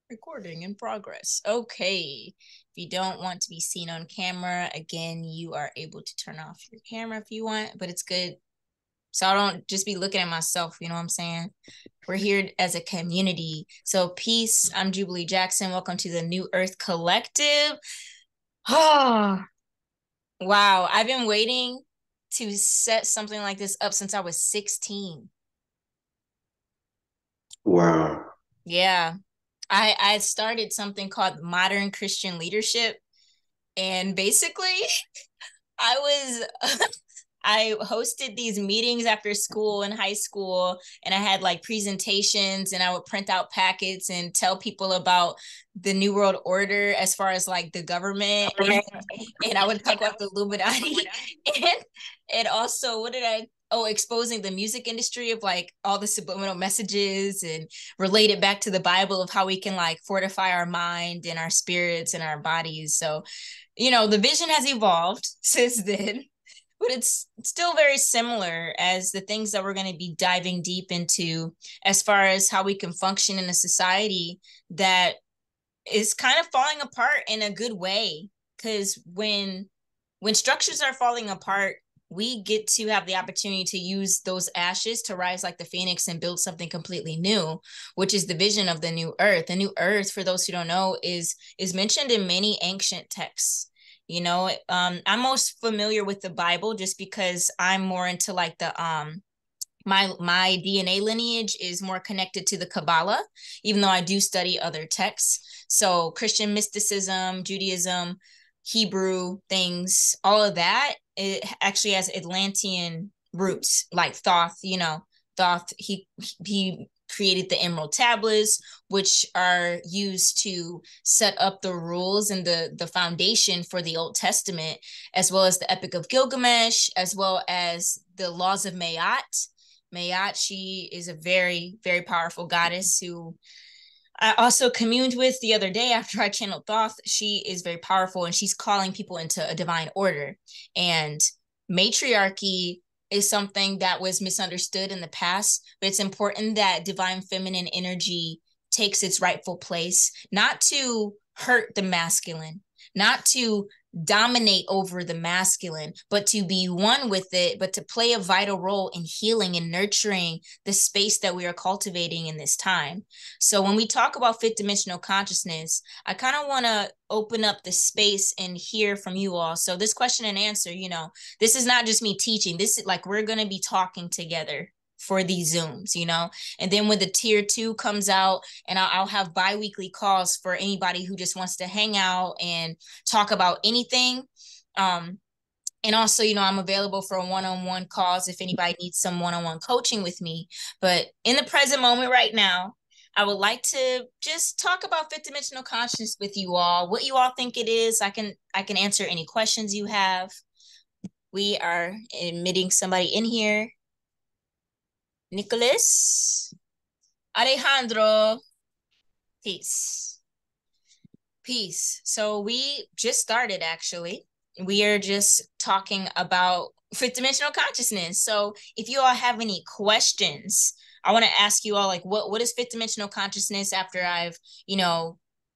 Recording in progress. Okay. If you don't want to be seen on camera, again, you are able to turn off your camera if you want, but it's good. So I don't just be looking at myself, you know what I'm saying? We're here as a community. So peace. I'm Jubilee Jackson. Welcome to the New Earth Collective. Oh, wow. I've been waiting to set something like this up since I was 16. Wow. Yeah. I started something called Modern Christian Leadership. And basically, I was I hosted these meetings after school in high school, and I had like presentations, and I would print out packets and tell people about the New World Order as far as like the government, and I would talk about the Illuminati and also what did I exposing the music industry of like all the subliminal messages and relate it back to the Bible of how we can like fortify our mind and our spirits and our bodies. So, the vision has evolved since then, but it's still very similar as the things that we're going to be diving deep into as far as how we can function in a society that is kind of falling apart in a good way. Because when structures are falling apart, we get to have the opportunity to use those ashes to rise like the phoenix and build something completely new, which is the vision of the new earth. The new earth, for those who don't know, is mentioned in many ancient texts. I'm most familiar with the Bible just because I'm more into like the my DNA lineage is more connected to the Kabbalah, even though I do study other texts. So Christian mysticism, Judaism, Hebrew things, all of that, it actually has Atlantean roots, like Thoth. Thoth, he created the Emerald Tablets, which are used to set up the rules and the foundation for the Old Testament, as well as the Epic of Gilgamesh, as well as the laws of Mayat. Mayat, she is a very, very powerful goddess who I also communed with the other day after I channeled Thoth. She is very powerful and she's calling people into a divine order. And matriarchy is something that was misunderstood in the past, but it's important that divine feminine energy takes its rightful place, not to hurt the masculine, not to dominate over the masculine, but to be one with it, but to play a vital role in healing and nurturing the space that we are cultivating in this time. So when we talk about fifth dimensional consciousness, I kind of want to open up the space and hear from you all. So this question and answer, this is not just me teaching. This is like we're going to be talking together for these Zooms, and then when the tier 2 comes out, and I'll have bi-weekly calls for anybody who just wants to hang out and talk about anything. And also, I'm available for one-on-one calls if anybody needs some one-on-one coaching with me. But in the present moment right now, I would like to just talk about fifth dimensional consciousness with you all. What you all think it is. I can answer any questions you have. We are admitting somebody in here. Nicholas, Alejandro, peace. Peace. So we just started actually. We are just talking about fifth dimensional consciousness. So if you all have any questions, I want to ask you all like what is fifth dimensional consciousness after I've,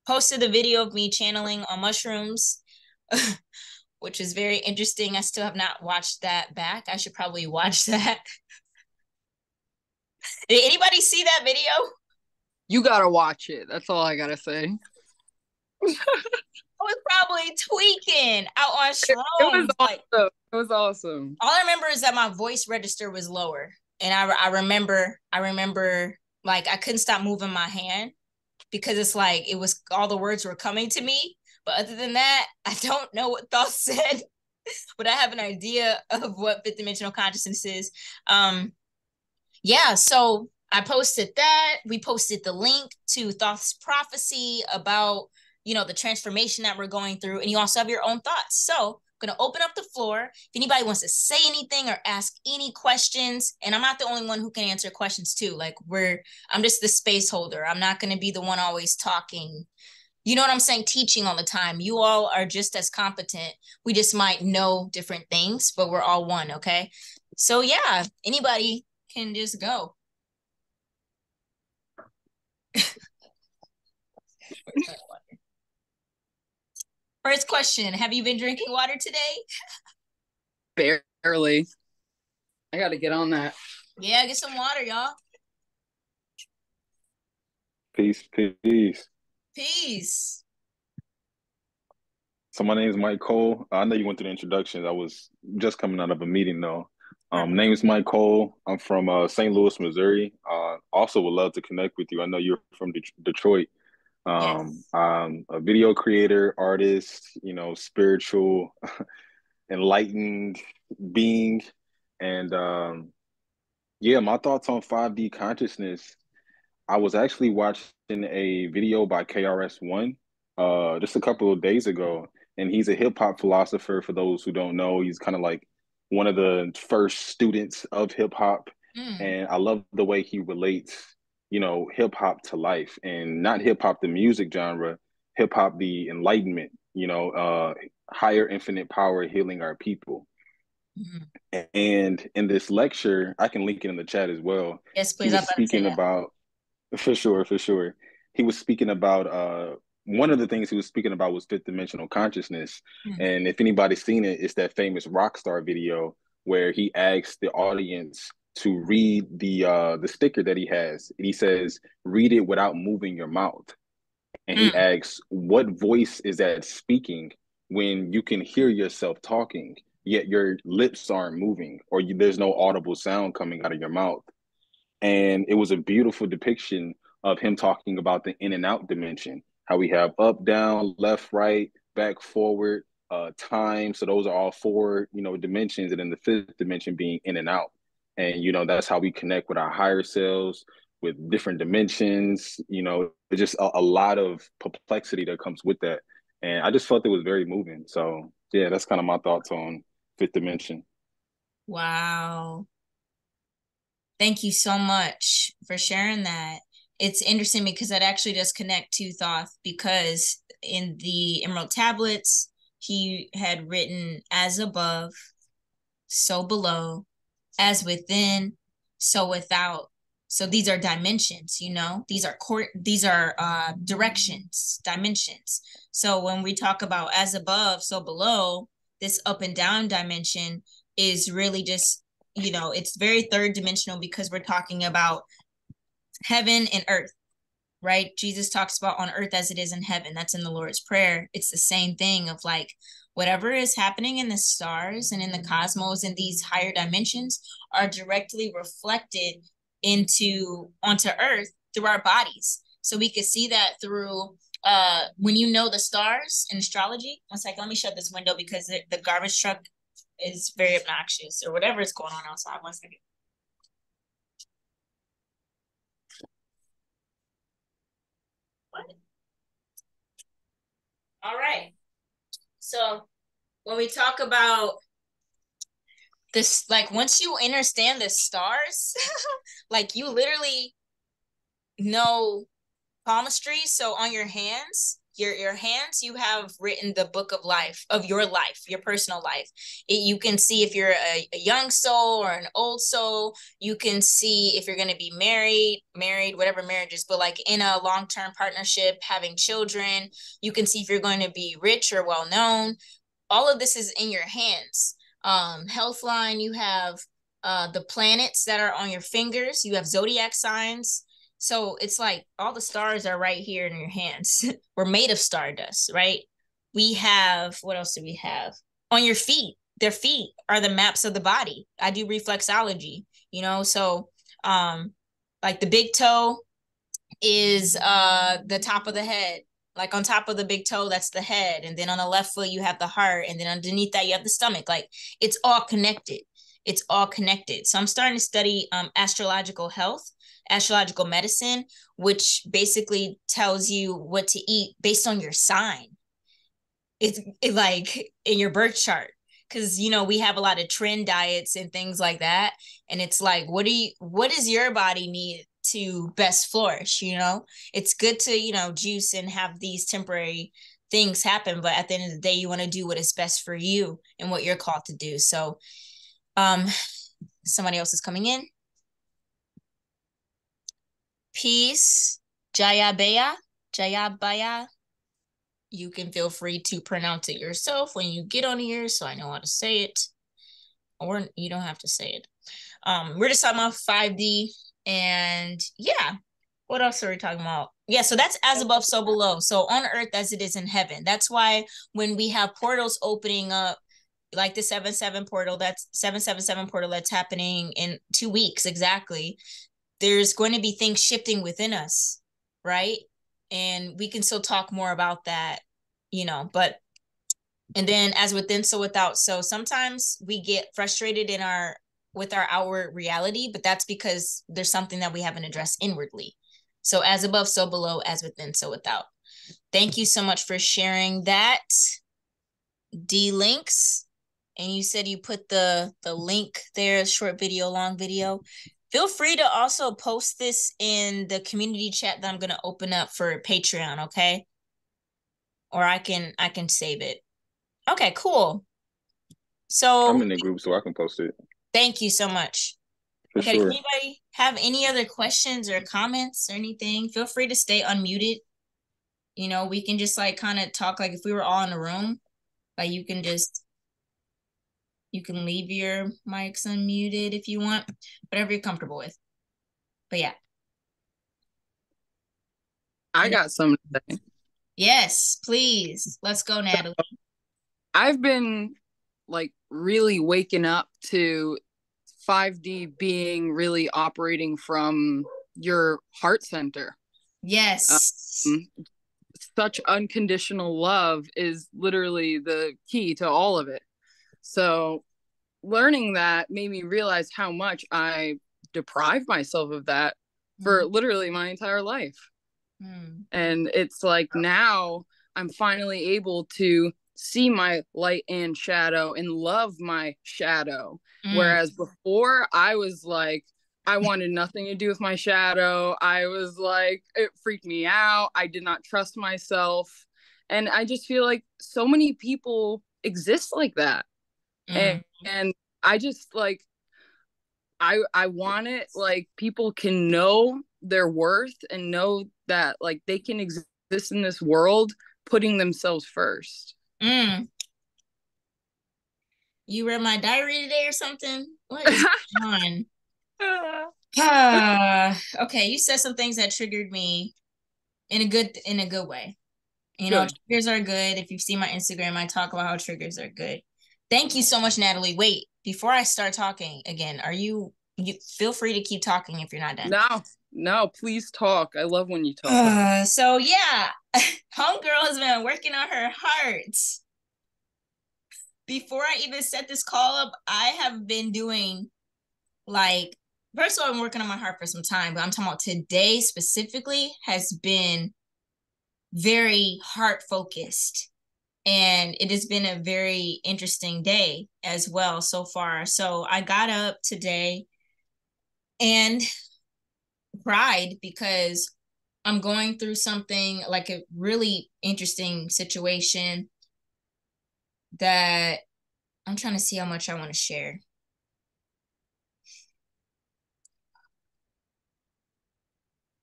posted the video of me channeling on mushrooms, which is very interesting. I still have not watched that back. I should probably watch that. Did anybody see that video? You gotta watch it. That's all I gotta say. I was probably tweaking out on It was shrooms. Like awesome. It was awesome. all I remember is that my voice register was lower, and I remember like I couldn't stop moving my hand because it's like it was all the words were coming to me. But other than that, I don't know what Thoth said, but I have an idea of what fifth dimensional consciousness is. Yeah, so I posted that. We posted the link to Thoth's prophecy about, the transformation that we're going through. And you also have your own thoughts. So I'm going to open up the floor. If anybody wants to say anything or ask any questions, and I'm not the only one who can answer questions too. Like I'm just the space holder. I'm not going to be the one always talking. You know what I'm saying? Teaching all the time. You all are just as competent. We just might know different things, but we're all one. Okay. So yeah, anybody can just go. First question, have you been drinking water today? Barely. I got to get on that. Yeah, get some water, y'all. Peace, peace. Peace. So my name is Mike Cole. I know you went through the introductions. I was just coming out of a meeting though. Perfect. Name is Mike Cole. I'm from St. Louis, Missouri. Also would love to connect with you. I know you're from Detroit. Yes. I'm a video creator, artist, spiritual, enlightened being. And yeah, my thoughts on 5D consciousness. I was actually watching a video by KRS-One just a couple of days ago, and he's a hip hop philosopher. For those who don't know, he's kind of like one of the first students of hip hop, Mm, and I love the way he relates, hip hop to life, and not hip hop the music genre, hip hop the enlightenment, higher infinite power healing our people. mm. And in this lecture, I can link it in the chat as well. Yes, He please. I'm was about to say speaking that. about for sure, for sure. He was speaking about one of the things he was speaking about was fifth dimensional consciousness. Mm, And if anybody's seen it, it's that famous Rockstar video where he asks the audience to read the sticker that he has. And he says, read it without moving your mouth. And he mm, asks, what voice is that speaking when you can hear yourself talking, yet your lips aren't moving, or there's no audible sound coming out of your mouth? And it was a beautiful depiction of him talking about the in and out dimension, how we have up, down, left, right, back, forward, time. So those are all four, dimensions. And then the fifth dimension being in and out. And, that's how we connect with our higher selves, with different dimensions. It's just a lot of perplexity that comes with that. And I just felt it was very moving. So yeah, that's kind of my thoughts on fifth dimension. wow. Thank you so much for sharing that. It's interesting because that actually does connect to Thoth because in the Emerald Tablets, he had written as above, so below, as within, so without. So these are dimensions, these are directions, dimensions. So when we talk about as above, so below, this up and down dimension is really just, it's very third dimensional because we're talking about heaven and earth, right? Jesus talks about on earth as it is in heaven. That's in the Lord's Prayer. It's the same thing of like whatever is happening in the stars and in the cosmos and these higher dimensions are directly reflected onto earth through our bodies. So we could see that through when you know the stars in astrology. One second, let me shut this window because the garbage truck is very obnoxious or whatever is going on outside. One second. What? All right. So when we talk about this, like once you understand the stars, like you literally know palmistry. So on your hands, your hands, you have written the book of life, of your life, your personal life. You can see if you're a young soul or an old soul. You can see if you're going to be married, whatever marriage is, but like in a long-term partnership, having children. You can see if you're going to be rich or well known. All of this is in your hands. Healthline, you have the planets that are on your fingers. You have zodiac signs. So it's like all the stars are right here in your hands. We're made of stardust, right? We have, what else do we have? On your feet, their feet are the maps of the body. I do reflexology, so um like the big toe is the top of the head. Like on top of the big toe, that's the head. And then on the left foot, you have the heart. And then underneath that, you have the stomach. Like it's all connected. It's all connected. So I'm starting to study astrological health, astrological medicine, which basically tells you what to eat based on your sign. It's like in your birth chart. Because we have a lot of trend diets and things like that. And it's like, what does your body need to best flourish? It's good to juice and have these temporary things happen, but at the end of the day you want to do what is best for you and what you're called to do. So um somebody else is coming in. Peace. Jaya Baya. You can feel free to pronounce it yourself when you get on here so I know how to say it. Or you don't have to say it. We're just talking about 5D. And yeah, what else are we talking about? Yeah, so that's as above, so below. So on earth as it is in heaven. That's why when we have portals opening up, like the 7-7 portal, that's 777 portal that's happening in 2 weeks exactly, there's going to be things shifting within us, right? And we can still talk more about that, but and then as within, so without. So sometimes we get frustrated with our outward reality, but that's because there's something that we haven't addressed inwardly. So as above, so below, as within, so without. Thank you so much for sharing that, D Links. And you said you put the link there, short video, long video. Feel free to also post this in the community chat that I'm going to open up for Patreon, okay? Or I can save it. Okay, cool. I'm So in the group, so I can post it. thank you so much. For Okay, does sure. anybody have any other questions or comments or anything? Feel free to stay unmuted. We can just like kind of talk like if we were all in a room. Like you can leave your mics unmuted if you want, whatever you're comfortable with. But yeah. I got something to say. Yes, please. Let's go, Natalie. I've been like really waking up to 5D being really operating from your heart center. Yes. Such unconditional love is literally the key to all of it. So learning that made me realize how much I deprived myself of that for literally my entire life. And it's like now I'm finally able to see my light and shadow and love my shadow. Whereas before I was like, I wanted nothing to do with my shadow. I was like, it freaked me out. I did not trust myself. And I just feel like so many people exist like that. And I just like, I want it like people can know their worth and know that like they can exist in this world putting themselves first. You read my diary today or something? What is going on? Okay, you said some things that triggered me in a good way. Triggers are good. If you've seen my Instagram, I talk about how triggers are good. Thank you so much, Natalie. Wait, before I start talking again, you feel free to keep talking if you're not done. No, please talk. I love when you talk. So yeah, homegirl has been working on her heart. Before I even set this call up, I have been doing like, first of all, I'm working on my heart for some time, but I'm talking about today specifically has been very heart focused. And it has been a very interesting day as well so far. So I got up today and cried because I'm going through something like a really interesting situation that I'm trying to see how much I want to share.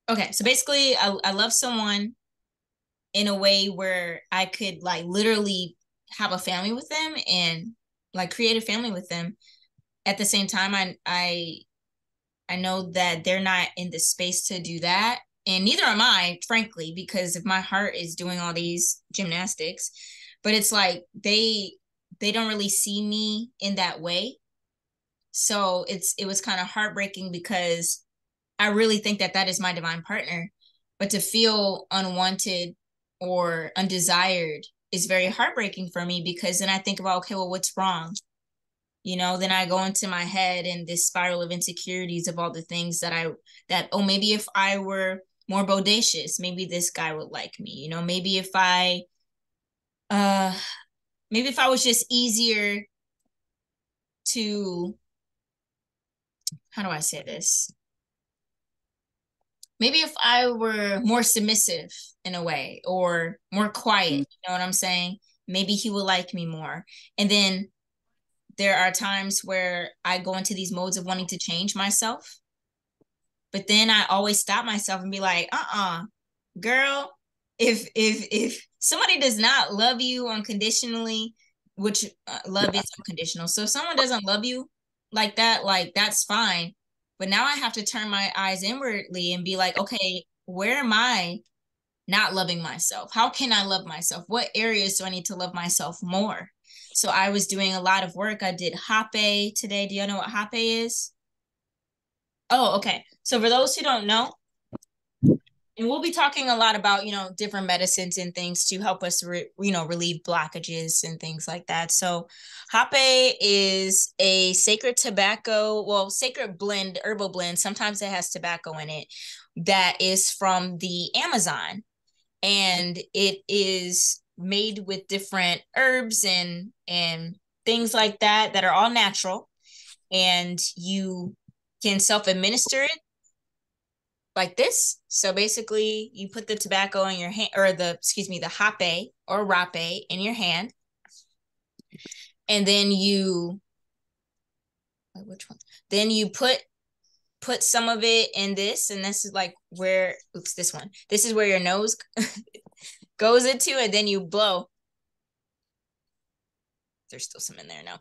Okay, so basically I love someone in a way where I could like literally have a family with them and like create a family with them. At the same time, I know that they're not in the space to do that. And neither am I, frankly, because if my heart is doing all these gymnastics, but it's like they don't really see me in that way. So it was kind of heartbreaking because I really think that is my divine partner. But to feel unwanted or undesired is very heartbreaking for me because then I think about, okay, well, what's wrong? Then I go into my head and this spiral of insecurities of all the things maybe if I were more bodacious, maybe this guy would like me. Maybe if I was just easier to, how do I say this? Maybe if I were more submissive in a way or more quiet, you know what I'm saying? Maybe he would like me more. And then there are times where I go into these modes of wanting to change myself. But then I always stop myself and be like, girl, if somebody does not love you unconditionally, which love is unconditional. So if someone doesn't love you like that, like that's fine. But now I have to turn my eyes inwardly and be like, okay, where am I not loving myself? How can I love myself? What areas do I need to love myself more? So I was doing a lot of work. I did hape today. Do you know what hape is? Oh, okay. So for those who don't know, and we'll be talking a lot about, different medicines and things to help us, relieve blockages and things like that. So hape is a sacred tobacco, well, sacred blend, herbal blend. Sometimes it has tobacco in it that is from the Amazon. And it is made with different herbs and things like that are all natural. And you can self-administer it like this. So basically you put the tobacco in your hand, or the hape or rapé in your hand. And then which one? Then you put some of it in this, and this is like where, this one. This is where your nose goes into, and then you blow. There's still some in there now.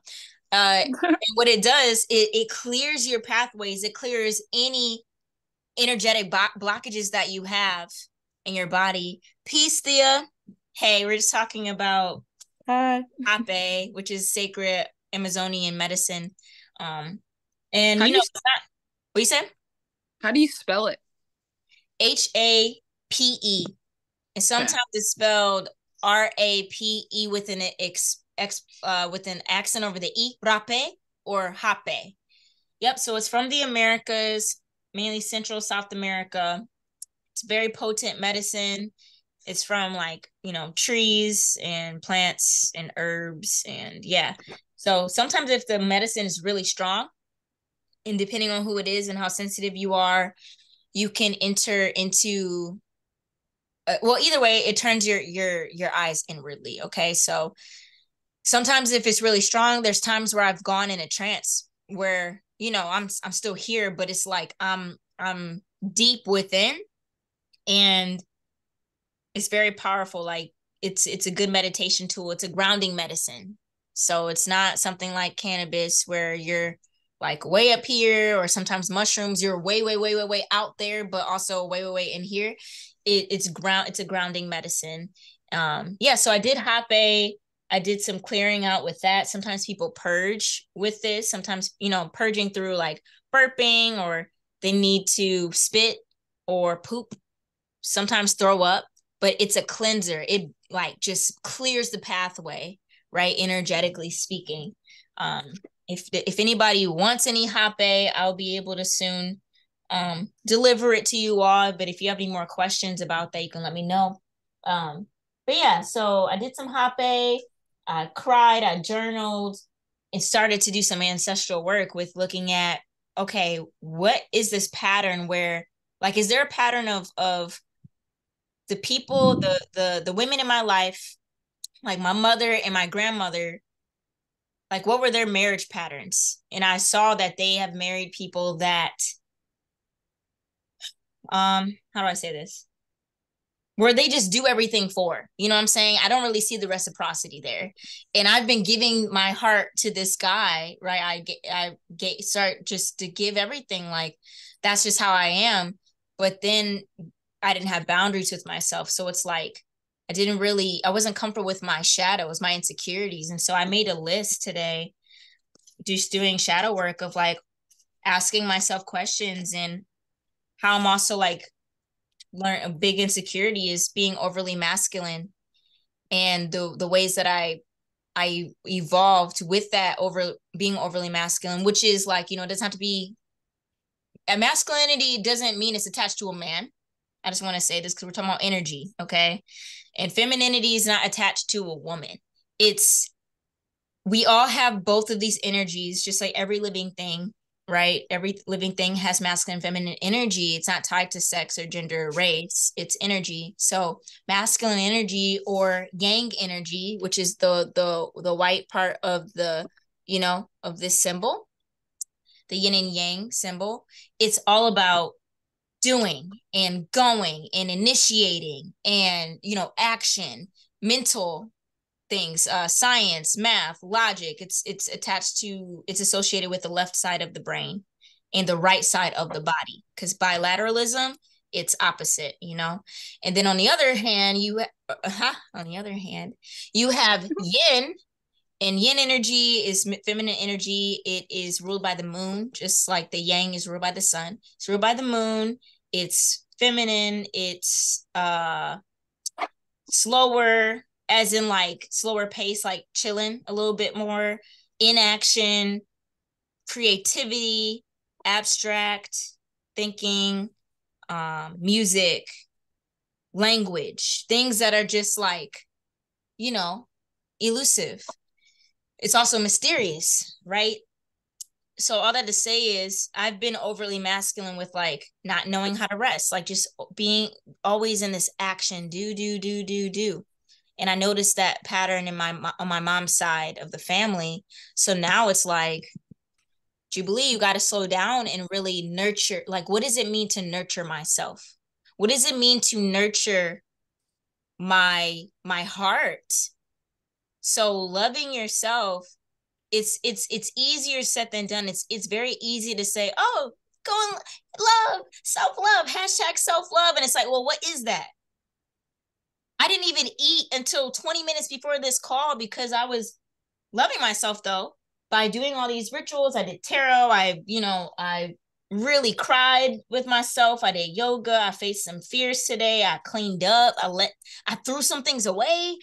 And what it does, it clears your pathways. It clears any energetic blockages that you have in your body. Peace, Thea. Hey, we're just talking about hape, which is sacred Amazonian medicine. And it's not, what you said? How do you spell it? HAPE. And sometimes it's spelled RAPE with an with an accent over the E, rapé or hape. Yep. So it's from the Americas, mainly Central South America. It's very potent medicine. It's from trees and plants and herbs, and yeah. So sometimes if the medicine is really strong, and depending on who it is and how sensitive you are, you can enter into well, either way, it turns your eyes inwardly. Okay. So sometimes if it's really strong, there's times where I've gone in a trance where, I'm still here, but it's like I'm deep within, and it's very powerful. Like it's a good meditation tool. It's a grounding medicine. So it's not something like cannabis where you're like way up here, or sometimes mushrooms, you're way, way, way, way, way out there, but also way, way, way in here. It's a grounding medicine. Yeah, so I did hape. I did some clearing out with that. Sometimes people purge with this. Sometimes, purging through like burping, or they need to spit or poop, sometimes throw up, but it's a cleanser. It like just clears the pathway, right? Energetically speaking. If anybody wants any hape, I'll be able to soon deliver it to you all. But if you have any more questions about that, you can let me know. But yeah, so I did some hape. I cried, I journaled, and started to do some ancestral work with looking at, okay, what is this pattern where, like, is there a pattern of the people, the women in my life, like my mother and my grandmother, like what were their marriage patterns? And I saw that they have married people that, how do I say this? Where they just do everything for, you know what I'm saying? I don't really see the reciprocity there. And I've been giving my heart to this guy, right? Start just to give everything. Like, that's just how I am. But then I didn't have boundaries with myself. So it's like, I wasn't comfortable with my shadows, my insecurities. And so I made a list today, just doing shadow work of like asking myself questions, and how I'm also like, learn a big insecurity is being overly masculine, and the ways that I evolved with that, over being overly masculine, which is like, it doesn't have to be, a masculinity doesn't mean it's attached to a man. I just want to say this because we're talking about energy, okay? And femininity is not attached to a woman. We all have both of these energies, just like every living thing, right? Every living thing has masculine and feminine energy. It's not tied to sex or gender or race. It's energy. So masculine energy, or yang energy, which is the white part of of this symbol, the yin and yang symbol. It's all about doing and going and initiating and, action, mental things, science, math, logic. It's attached to, it's associated with the left side of the brain and the right side of the body, because bilateralism, it's opposite. And then on the other hand, you have yin. And yin energy is feminine energy. It is ruled by the moon, just like the yang is ruled by the sun. It's ruled by the moon. It's feminine. It's slower, as in like slower pace, like chilling a little bit more, inaction, creativity, abstract thinking, music, language, things that are just like, elusive. It's also mysterious, right? So all that to say is I've been overly masculine with like not knowing how to rest, like just being always in this action, do. And I noticed that pattern on my mom's side of the family. So now it's like, Jubilee, you got to slow down and really nurture. Like, what does it mean to nurture myself? What does it mean to nurture my heart? So loving yourself, it's easier said than done. It's very easy to say, oh, go and love, self-love, hashtag self-love. And it's like, well, what is that? I didn't even eat until 20 minutes before this call because I was loving myself though by doing all these rituals. I did tarot. I really cried with myself. I did yoga. I faced some fears today. I cleaned up. I threw some things away.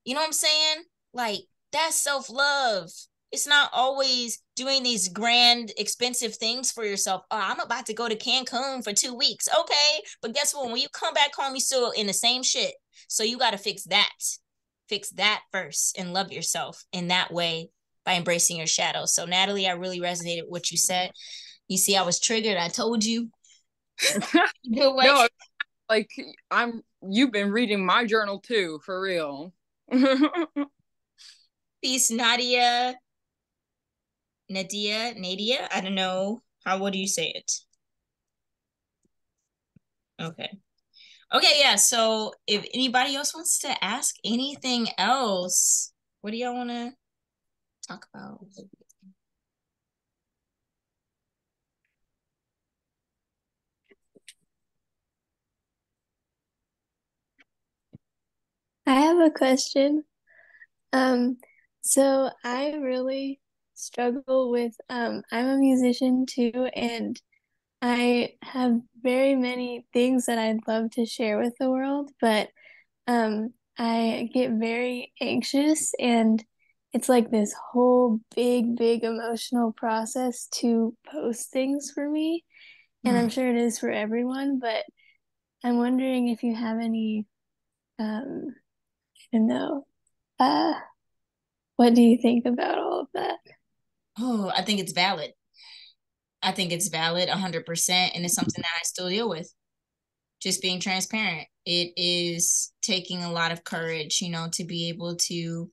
You know what I'm saying? Like, that's self-love. It's not always doing these grand, expensive things for yourself. Oh, I'm about to go to Cancun for 2 weeks. Okay. But guess what? When you come back home, you still in the same shit. So you got to fix that. Fix that first and love yourself in that way by embracing your shadow. So, Natalie, I really resonated with what you said. You see, I was triggered. I told you. No, like you've been reading my journal too, for real. Peace, Nadia. I don't know. What do you say it? Okay. Okay, yeah. So if anybody else wants to ask anything else, what do y'all want to talk about? I have a question. So I really struggle with I'm a musician too, and I have very many things that I'd love to share with the world, but I get very anxious, and it's like this whole big emotional process to post things for me. And I'm sure it is for everyone, but I'm wondering if you have any I don't know. What do you think about all of that? Oh, I think it's valid. I think it's valid 100%. And it's something that I still deal with. Just being transparent. It is taking a lot of courage, to be able to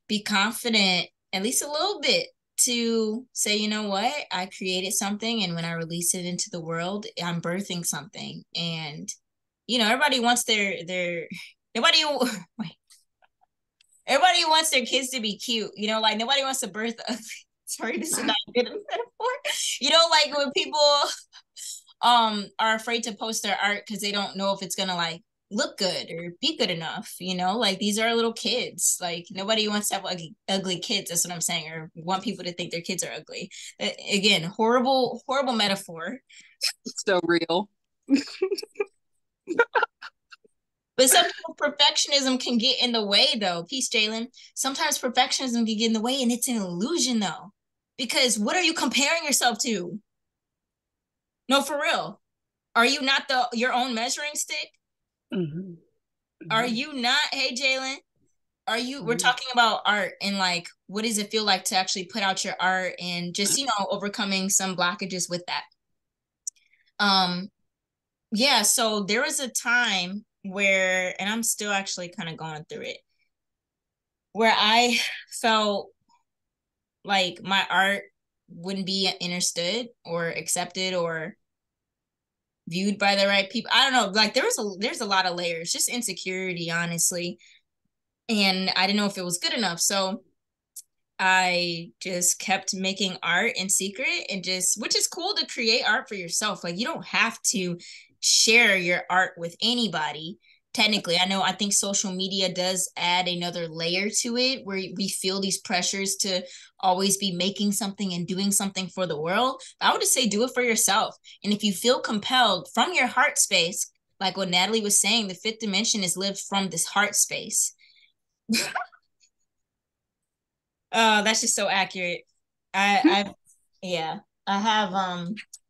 be confident, at least a little bit, to say, you know what, I created something, and when I release it into the world, I'm birthing something. And everybody wants their nobody wait, everybody wants their kids to be cute, like nobody wants to birth a sorry, this is not a good metaphor. Like when people are afraid to post their art because they don't know if it's gonna like look good or be good enough, like these are little kids. Like nobody wants to have ugly kids. That's what I'm saying, or want people to think their kids are ugly. Again, horrible metaphor. So real. But sometimes perfectionism can get in the way though. Peace, Jalen. Sometimes perfectionism can get in the way, and it's an illusion though. Because what are you comparing yourself to? No, for real. Are you not your own measuring stick? Mm-hmm. Are you not? Hey, Jalen. We're talking about art, and like, what does it feel like to actually put out your art and just, overcoming some blockages with that? Yeah, so there was a time where, and I'm still actually kind of going through it, where I felt like my art wouldn't be understood or accepted, or viewed by the right people. I don't know, like there's a lot of layers, just insecurity, honestly. And I didn't know if it was good enough. So I just kept making art in secret and just, which is cool to create art for yourself. Like you don't have to share your art with anybody. Technically, I think social media does add another layer to it where we feel these pressures to always be making something and doing something for the world. But I would just say do it for yourself. And if you feel compelled from your heart space, like what Natalie was saying, the fifth dimension is lived from this heart space. Oh, that's just so accurate. I yeah. I have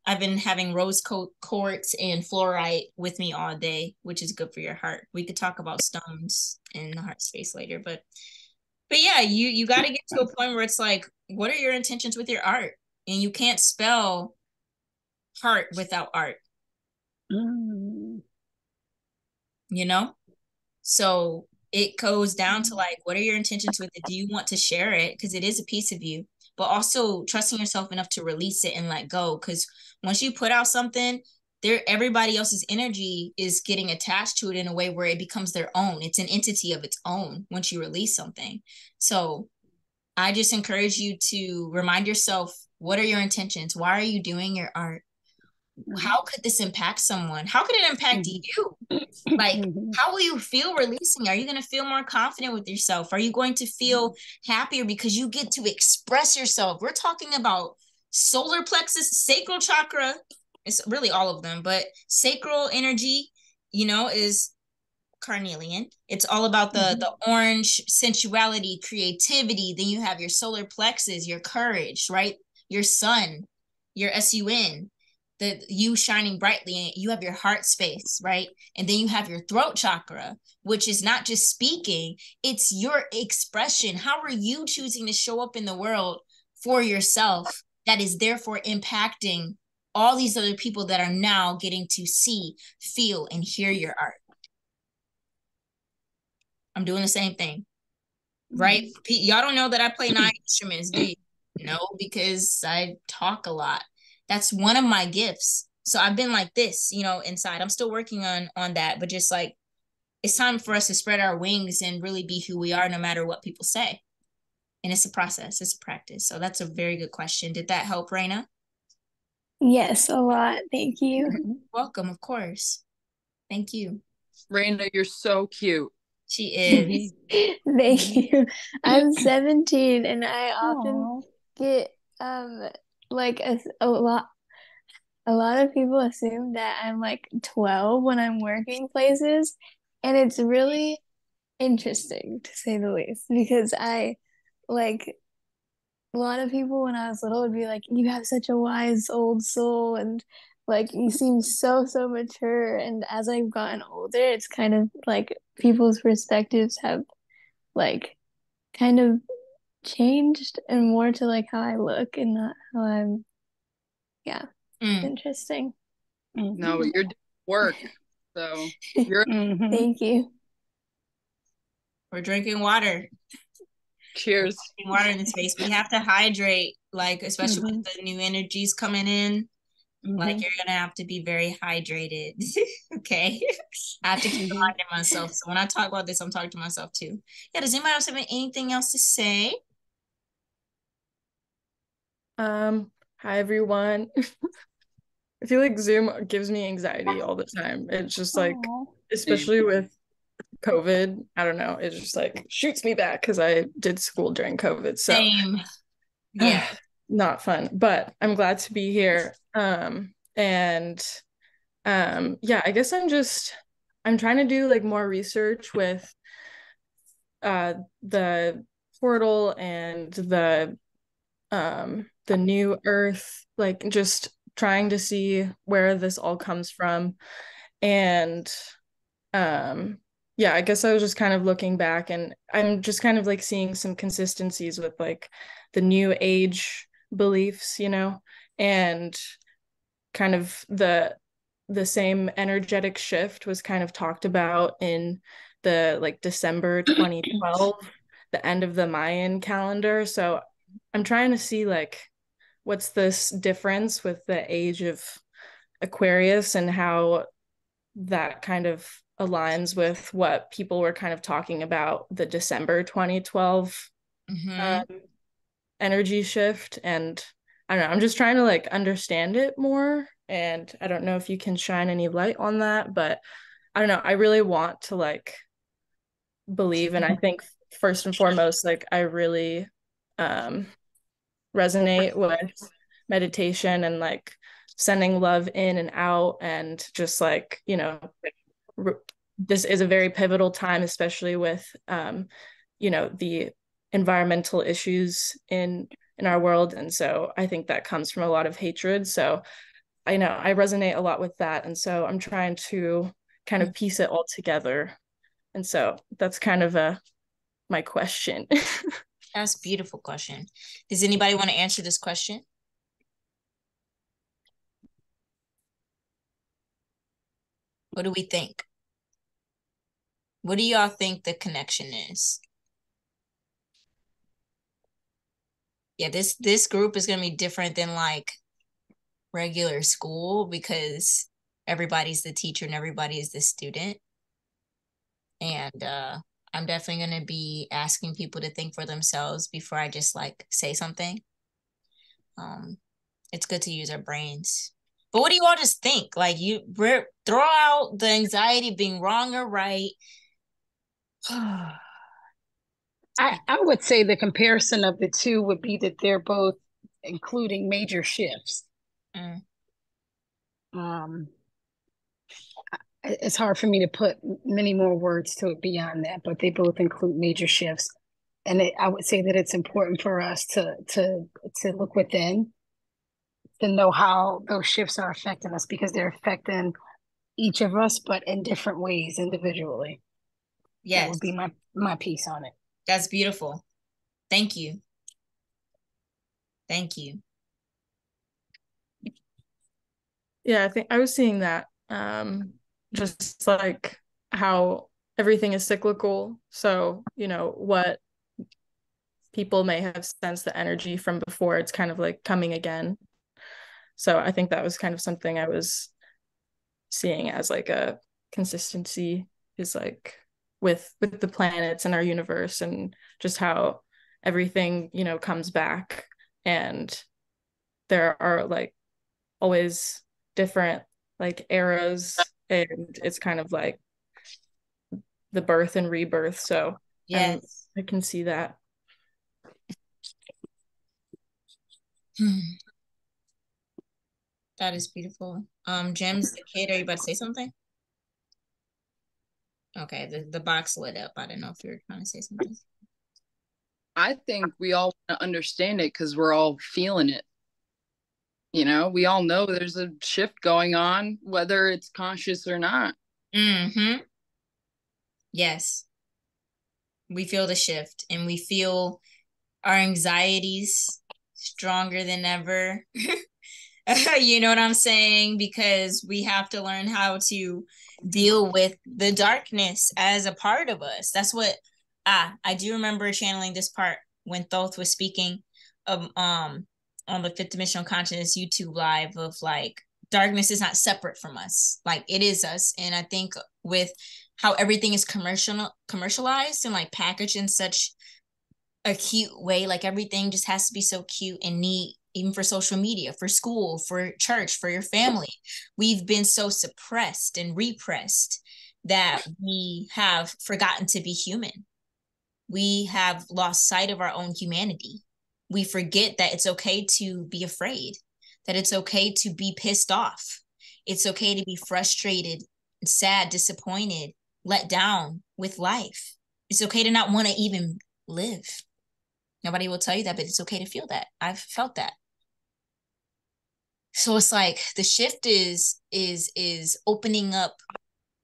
I've been having quartz and fluorite with me all day, which is good for your heart. We could talk about stones in the heart space later, but yeah, you got to get to a point where it's like, what are your intentions with your art? And you can't spell heart without art. You know? So it goes down to like, what are your intentions with it? Do you want to share it? Because it is a piece of you, but also trusting yourself enough to release it and let go. Because once you put out something, there everybody else's energy is getting attached to it in a way where it becomes their own. It's an entity of its own once you release something. So I just encourage you to remind yourself, what are your intentions? Why are you doing your art? How could this impact someone? How could it impact you? Like, how will you feel releasing? Are you going to feel more confident with yourself? Are you going to feel happier because you get to express yourself? We're talking about solar plexus, sacral chakra. It's really all of them, but sacral energy, is carnelian. It's all about the orange sensuality, creativity. Then you have your solar plexus, your courage, right? Your sun, your sun, the you shining brightly. You have your heart space, right? And then you have your throat chakra, which is not just speaking, it's your expression. How are you choosing to show up in the world for yourself that is therefore impacting all these other people that are now getting to see, feel, and hear your art? I'm doing the same thing, right? Y'all don't know that I play 9 instruments, do you? No, because I talk a lot. That's one of my gifts. So I've been like this, inside. I'm still working on that, but just like it's time for us to spread our wings and really be who we are, no matter what people say. And it's a process, it's a practice. So that's a very good question. Did that help, Raina? Yes, a lot. Thank you. Welcome, of course. Thank you. Raina, you're so cute. She is. Thank you. I'm 17 and I often get like a lot of people assume that I'm like 12 when I'm working places, and it's really interesting to say the least, because I like a lot of people when I was little would be like, you have such a wise old soul, and like you seem so mature. And as I've gotten older, it's kind of like people's perspectives have like kind of changed and more to like how I look and not how I'm. Yeah, interesting. No, but you're doing work, so you're Thank you. We're drinking water. Cheers. Water in the space. We have to hydrate, like especially with the new energies coming in. Like you're gonna have to be very hydrated. Okay. I have to keep reminding myself. So when I talk about this, I'm talking to myself too. Yeah, does anybody else have anything else to say? Hi everyone. I feel like Zoom gives me anxiety all the time. It's just like, especially with COVID, I don't know, it just like shoots me back because I did school during COVID. So Same. Yeah. Not fun, but I'm glad to be here. And yeah, I guess I'm trying to do like more research with the portal and the new earth, like just trying to see where this all comes from. And yeah, I guess I was just kind of looking back, and I'm just kind of like seeing some consistencies with like the new age beliefs, and kind of the same energetic shift was kind of talked about in the like December 2012, the end of the Mayan calendar. So I'm trying to see like what's this difference with the age of Aquarius and how that kind of aligns with what people were kind of talking about the December 2012 energy shift. And I don't know, I'm just trying to like understand it more. And I don't know if you can shine any light on that, but I don't know. I really want to like believe. And I think first and foremost, like I really resonate with meditation and like sending love in and out and just like, you know, this is a very pivotal time, especially with you know, the environmental issues in our world. And so I think that comes from a lot of hatred. So I know I resonate a lot with that. And so I'm trying to kind of piece it all together. And so that's kind of my question. That's a beautiful question. Does anybody want to answer this question? What do we think? What do y'all think the connection is? Yeah, this group is gonna be different than like regular school because everybody's the teacher and everybody is the student. And I'm definitely gonna be asking people to think for themselves before I just like say something. It's good to use our brains. But what do you all just think? Like throw out the anxiety of being wrong or right. I would say the comparison of the two would be that they're both including major shifts. It's hard for me to put many more words to it beyond that, but they both include major shifts. And I would say that it's important for us to look within, to know how those shifts are affecting us, because they're affecting each of us, but in different ways individually. Yes. That would be my piece on it. That's beautiful. Thank you. Thank you. Yeah, I think I was seeing that. Just like how everything is cyclical. So, you know, what people may have sensed the energy from before, it's kind of like coming again. So I think that was kind of something I was seeing as like a consistency, is like with the planets and our universe and just how everything, you know, comes back. And there are like always different like eras, and it's kind of like the birth and rebirth. So yes, I can see that. That is beautiful. Gems, the kid, are you about to say something? Okay, the box lit up. I didn't know if you were trying to say something. I think we all want to understand it because we're all feeling it. You know, we all know there's a shift going on, whether it's conscious or not. Yes. We feel the shift and we feel our anxieties stronger than ever. You know what I'm saying? Because we have to learn how to deal with the darkness as a part of us. That's what I do remember channeling this part when Thoth was speaking of on the Fifth Dimensional Consciousness YouTube live of like darkness is not separate from us. Like it is us. And I think with how everything is commercialized and like packaged in such a cute way, like everything just has to be so cute and neat, even for social media, for school, for church, for your family. We've been so suppressed and repressed that we have forgotten to be human. We have lost sight of our own humanity. We forget that it's okay to be afraid, that it's okay to be pissed off. It's okay to be frustrated, sad, disappointed, let down with life. It's okay to not want to even live. Nobody will tell you that, but it's okay to feel that. I've felt that. So it's like the shift is opening up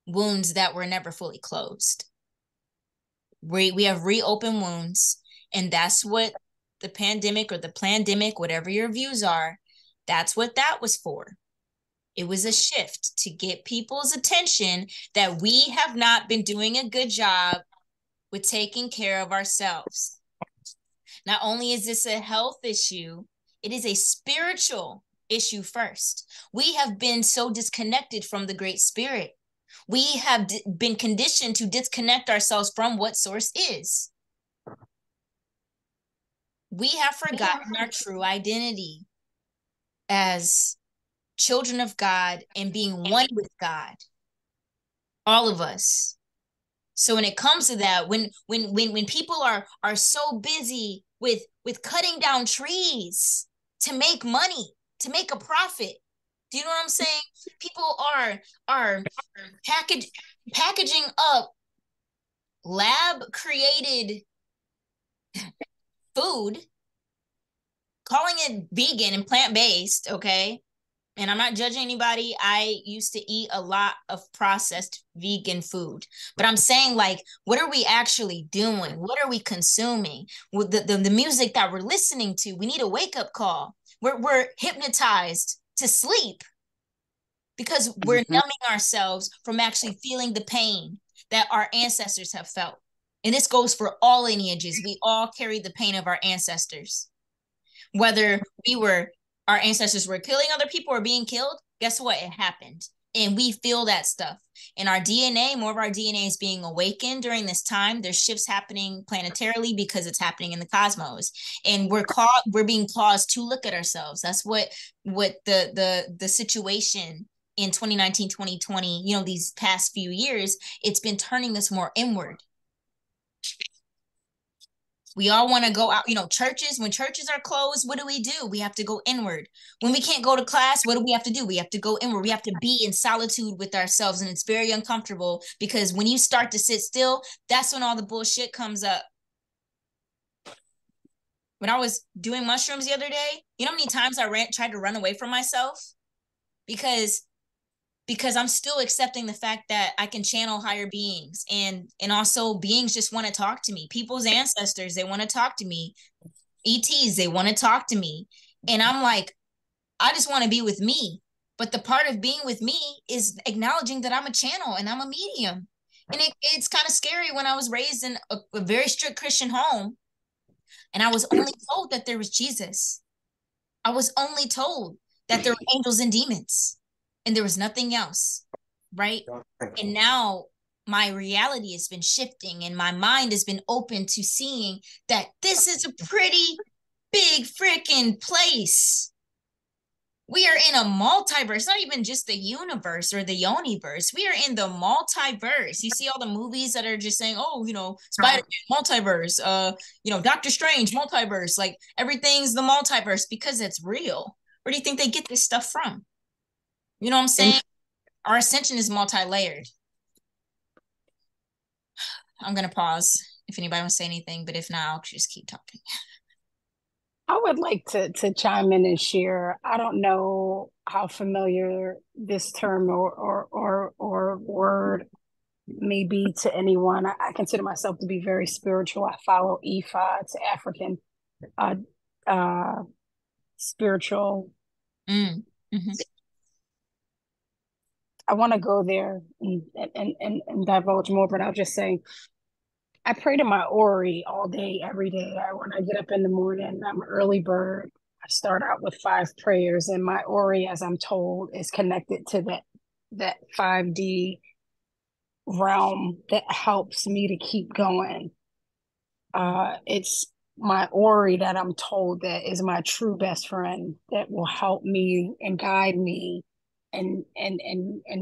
wounds that were never fully closed. We have reopened wounds, and that's what the pandemic or the plandemic, whatever your views are, that's what that was for. It was a shift to get people's attention that we have not been doing a good job with taking care of ourselves. Not only is this a health issue, it is a spiritual issue first. We have been so disconnected from the Great Spirit. We have been conditioned to disconnect ourselves from what source is. We have forgotten our true identity as children of God and being one with God. All of us. So when it comes to that, when people are so busy with cutting down trees to make money, to make a profit, do you know what I'm saying? People are packaging up lab created food, calling it vegan and plant-based, okay? And I'm not judging anybody. I used to eat a lot of processed vegan food. But I'm saying, like, what are we actually doing? What are we consuming? With the music that we're listening to, we need a wake-up call. We're hypnotized to sleep because we're numbing ourselves from actually feeling the pain that our ancestors have felt. And this goes for all lineages. We all carry the pain of our ancestors. Whether our ancestors were killing other people or being killed, guess what? It happened. And we feel that stuff. And our DNA, more of our DNA is being awakened during this time. There's shifts happening planetarily because it's happening in the cosmos. And we're being caused to look at ourselves. That's what the situation in 2019, 2020, these past few years, it's been turning us more inward. We all want to go out, churches, when churches are closed, what do? We have to go inward. When we can't go to class, what do we have to do? We have to go inward. We have to be in solitude with ourselves. And it's very uncomfortable because when you start to sit still, that's when all the bullshit comes up. When I was doing mushrooms the other day, you know how many times I tried to run away from myself? Because I'm still accepting the fact that I can channel higher beings and also beings just want to talk to me. People's ancestors, they want to talk to me. ETs, they want to talk to me. And I'm like, I just want to be with me. But the part of being with me is acknowledging that I'm a channel and I'm a medium. And it's kind of scary when I was raised in a very strict Christian home and I was only told that there was Jesus. I was only told that there were angels and demons. And there was nothing else, right? And now my reality has been shifting and my mind has been open to seeing that this is a pretty big freaking place. We are in a multiverse, not even just the universe or the yoniverse. We are in the multiverse. You see all the movies that are just saying, oh, Spider-Man multiverse, Doctor Strange multiverse, like everything's the multiverse because it's real. Where do you think they get this stuff from? You know what I'm saying? Our ascension is multi-layered. I'm going to pause if anybody wants to say anything, but if not, I'll just keep talking. I would like to chime in and share. I don't know how familiar this term or word may be to anyone. I consider myself to be very spiritual. I follow Ifa. It's African spiritual. Mm-hmm. I want to go there and divulge more, but I'll just say, I pray to my Ori all day, every day. When I get up in the morning, I'm an early bird. I start out with 5 prayers, and my Ori, as I'm told, is connected to that 5D realm that helps me to keep going. It's my Ori that I'm told that is my true best friend that will help me and guide me and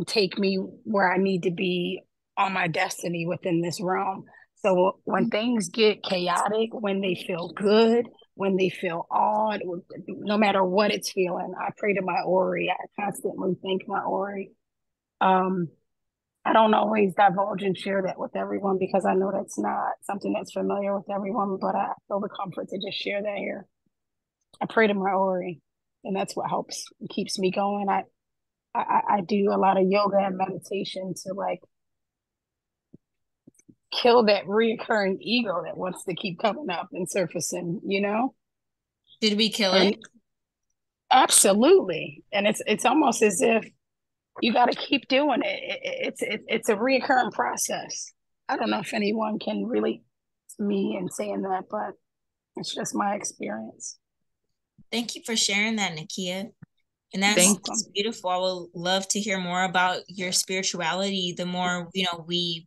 take me where I need to be on my destiny within this realm. So when things get chaotic, when they feel good, when they feel odd, no matter what it's feeling, I pray to my Ori. I constantly thank my Ori. I don't always divulge and share that with everyone because I know that's not something that's familiar with everyone, but I feel the comfort to just share that here. I pray to my Ori, and that's what helps, keeps me going. I do a lot of yoga and meditation to kill that reoccurring ego that wants to keep coming up and surfacing, Did we kill it? Absolutely. And it's almost as if you got to keep doing it. It's a reoccurring process. I don't know if anyone can relate to me in saying that, but it's just my experience. Thank you for sharing that, Nakia. And that's beautiful. I would love to hear more about your spirituality. The more, we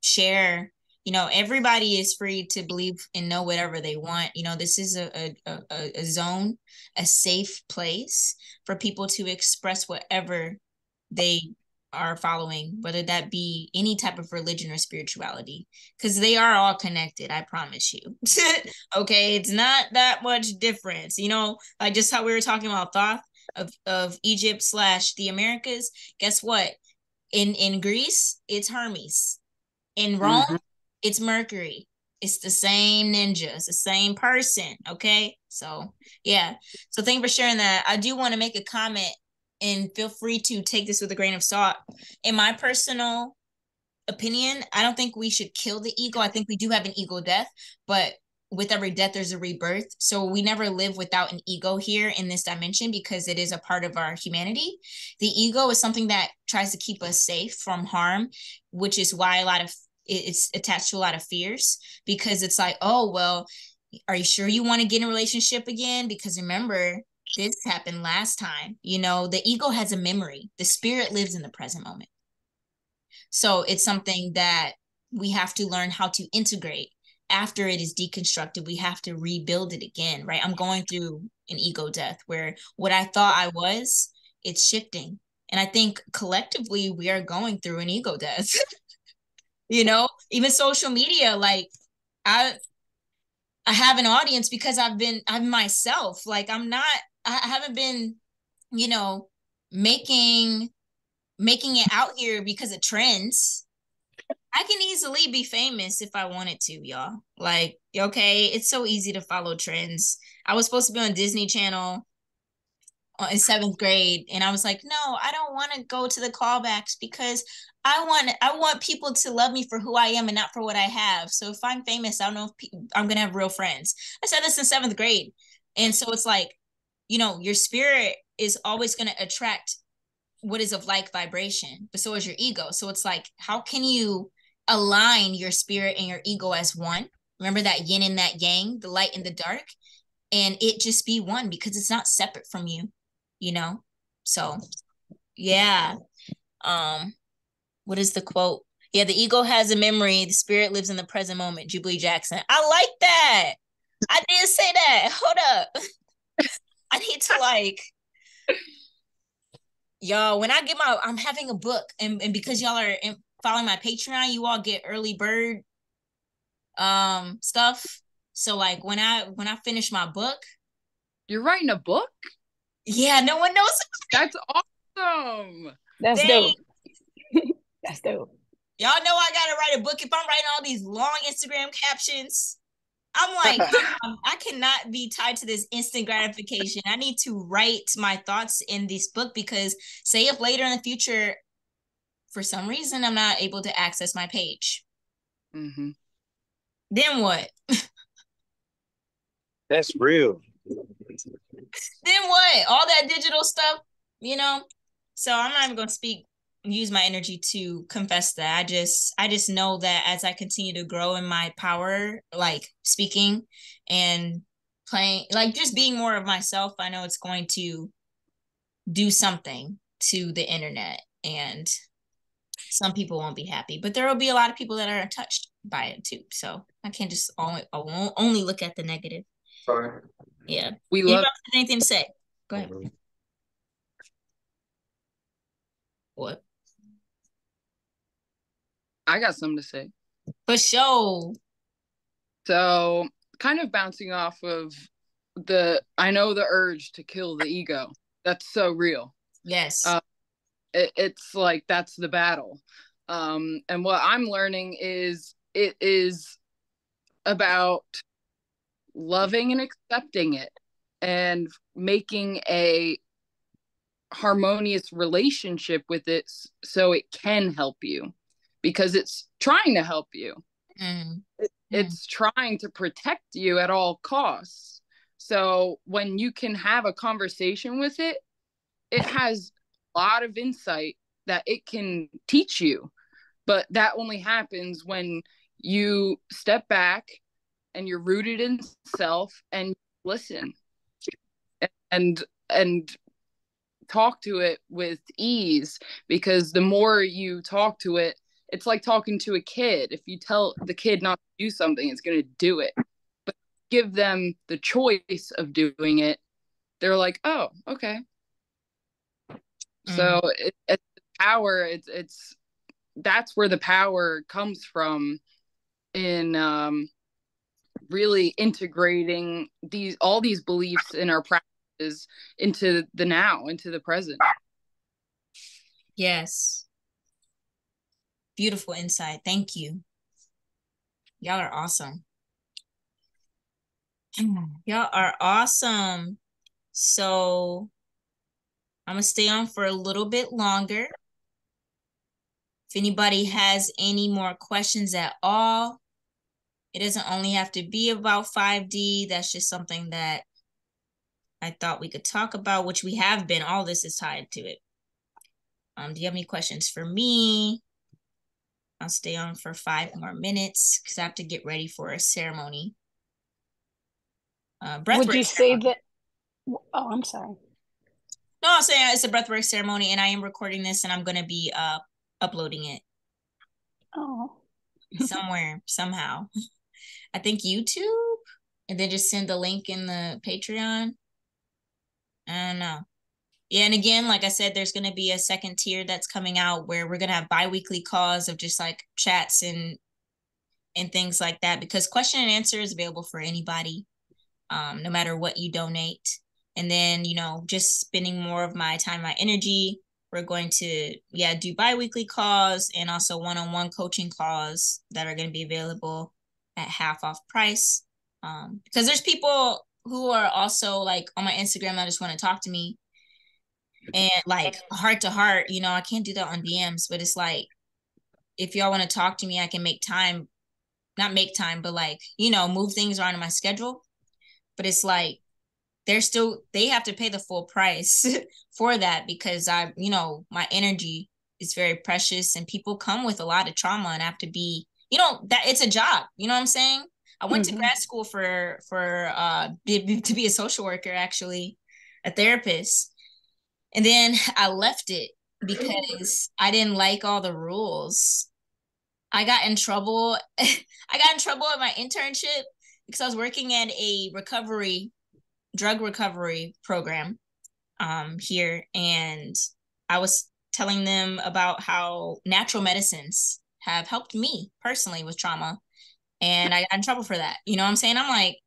share, everybody is free to believe and know whatever they want. This is a zone, a safe place for people to express whatever they are following, whether that be any type of religion or spirituality, because they are all connected, I promise you. Okay, it's not that much difference, like just how we were talking about Thoth of Egypt / the Americas. Guess what? In Greece, it's Hermes. In Rome, it's Mercury. It's the same ninja. It's the same person. Okay. So yeah. So thank you for sharing that. I do want to make a comment, and feel free to take this with a grain of salt. In my personal opinion, I don't think we should kill the ego. I think we do have an ego death, but with every death, there's a rebirth. So we never live without an ego here in this dimension, because it is a part of our humanity. The ego is something that tries to keep us safe from harm, which is why it's attached to a lot of fears, because it's like, oh, well, are you sure you want to get in a relationship again? Because remember, this happened last time. The ego has a memory. The spirit lives in the present moment. So it's something that we have to learn how to integrate. After it is deconstructed, we have to rebuild it again, right? I'm going through an ego death where what I thought I was, it's shifting. And I think collectively we are going through an ego death. Even social media, like I have an audience because I'm myself. Like I haven't been, making it out here because of trends. I can easily be famous if I wanted to, y'all. Like, okay, it's so easy to follow trends. I was supposed to be on Disney Channel in 7th grade, and I was like, no, I don't want to go to the callbacks, because I want people to love me for who I am and not for what I have. So if I'm famous, I don't know if I'm gonna have real friends. I said this in 7th grade. And so it's like, your spirit is always going to attract what is of like vibration, but so is your ego. So it's like, how can you align your spirit and your ego as one? Remember that yin and that yang, the light and the dark, and it just be one, because it's not separate from you. So yeah. What is the quote? Yeah, the ego has a memory, the spirit lives in the present moment. Jubilee Jackson. I like that. I did say that. Hold up. I need to y'all, when I get I'm having a book, and because y'all are following my Patreon, you all get early bird stuff. So when I finish my book. You're writing a book? Yeah, no one knows. That's awesome. That's dope. That's dope. Y'all know I gotta write a book. If I'm writing all these long Instagram captions, I'm like, I cannot be tied to this instant gratification. I need to write my thoughts in this book, because say if later in the future, for some reason, I'm not able to access my page. Then what? That's real. Then what? All that digital stuff, So I'm not even going to use my energy to confess that. I just know that as I continue to grow in my power, like speaking and playing, like just being more of myself, I know it's going to do something to the internet, and some people won't be happy, but there will be a lot of people that are touched by it too. So I can't just only look at the negative. Sorry. Yeah. We love anything to say. Go ahead. What? I got something to say. For sure. So kind of bouncing off of I know the urge to kill the ego. That's so real. Yes. It's like, that's the battle. And what I'm learning is it is about loving and accepting it and making a harmonious relationship with it, so it can help you, because it's trying to help you. It's trying to protect you at all costs. So when you can have a conversation with it, it has a lot of insight that it can teach you. But that only happens when you step back and you're rooted in self and listen. And talk to it with ease, because the more you talk to it, it's like talking to a kid. If you tell the kid not to do something, it's going to do it. But give them the choice of doing it, they're like, oh, okay. So it's power. It's that's where the power comes from in really integrating all these beliefs in our practices into the now, into the present. Yes. Beautiful insight. Thank you. Y'all are awesome. Y'all are awesome. So I'm gonna stay on for a little bit longer. If anybody has any more questions at all, it doesn't only have to be about 5D. That's just something that I thought we could talk about, which we have been. All this is tied to it. Do you have any questions for me? I'll stay on for 5 more minutes because I have to get ready for a ceremony. Would you say that? Oh, I'm sorry. No, I'll say it's a breathwork ceremony, and I am recording this, and I'm going to be uploading it. Oh. Somewhere, somehow. I think YouTube, and then just send the link in the Patreon. I don't know. Yeah, and again, like I said, there's going to be a second tier that's coming out where we're going to have bi-weekly calls of just like chats and things like that, because question and answer is available for anybody, no matter what you donate. And then, just spending more of my time, my energy, we're going to, do bi-weekly calls and also one-on-one coaching calls that are going to be available at half off price. Because there's people who are also like on my Instagram that just want to talk to me and like heart to heart, I can't do that on DMs, but it's like, if y'all want to talk to me, I can make time, not make time, but like, move things around in my schedule. But it's like, they have to pay the full price for that, because my energy is very precious, and people come with a lot of trauma and have to be, that it's a job. You know what I'm saying? I went to grad school to be a social worker, actually, a therapist. And then I left it because I didn't like all the rules. I got in trouble. I got in trouble at my internship because I was working at a drug recovery program here, and I was telling them about how natural medicines have helped me personally with trauma, and I got in trouble for that. You know what I'm saying? I'm like,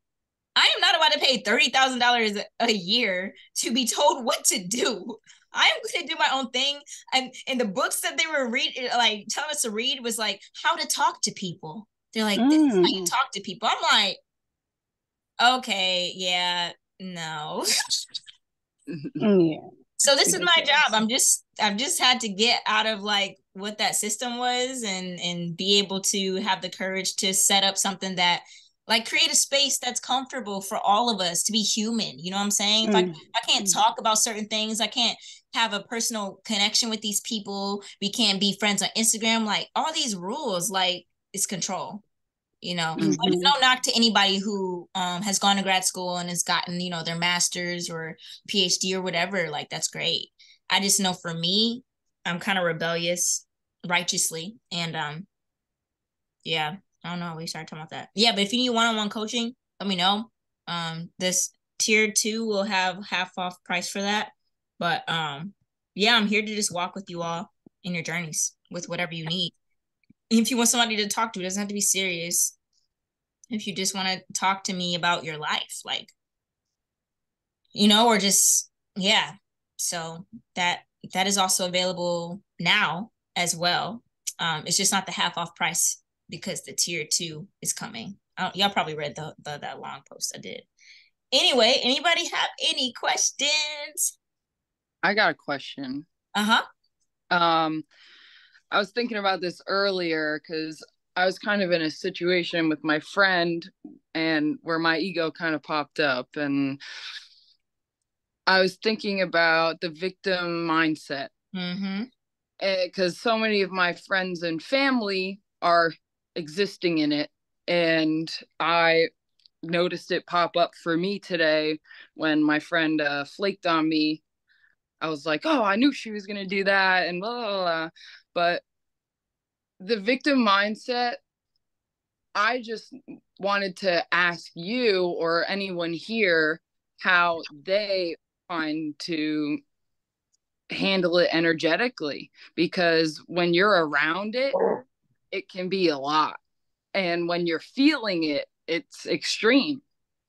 I am not about to pay $30,000 a year to be told what to do. I'm going to do my own thing. And the books that they were like telling us to read was like how to talk to people. They're like, this is how you talk to people. I'm like, okay, yeah, no. Yeah. So this is my job. I've just had to get out of like what that system was and be able to have the courage to set up something that like create a space that's comfortable for all of us to be human. You know what I'm saying? If I can't talk about certain things, I can't have a personal connection with these people. We can't be friends on Instagram. Like all these rules, like it's control. Like, no knock to anybody who has gone to grad school and has gotten, their master's or PhD or whatever. Like, that's great. I just know for me, I'm kind of rebellious righteously. And yeah, I don't know. We started talking about that. Yeah, but if you need one-on-one coaching, let me know. This tier 2 will have half off price for that. But yeah, I'm here to just walk with you all in your journeys with whatever you need. If you want somebody to talk to, it doesn't have to be serious. If you just want to talk to me about your life, like, or just, yeah. So that is also available now as well. It's just not the half off price because the tier 2 is coming. Y'all probably read that long post I did. Anyway, anybody have any questions? I got a question. I was thinking about this earlier because I was kind of in a situation with my friend and where my ego kind of popped up, and I was thinking about the victim mindset. Because so many of my friends and family are existing in it, and I noticed it pop up for me today when my friend flaked on me I was like, oh, I knew she was going to do that and blah, blah, blah. But the victim mindset, I just wanted to ask you or anyone here how they find to handle it energetically, because when you're around it, it can be a lot. And when you're feeling it, it's extreme.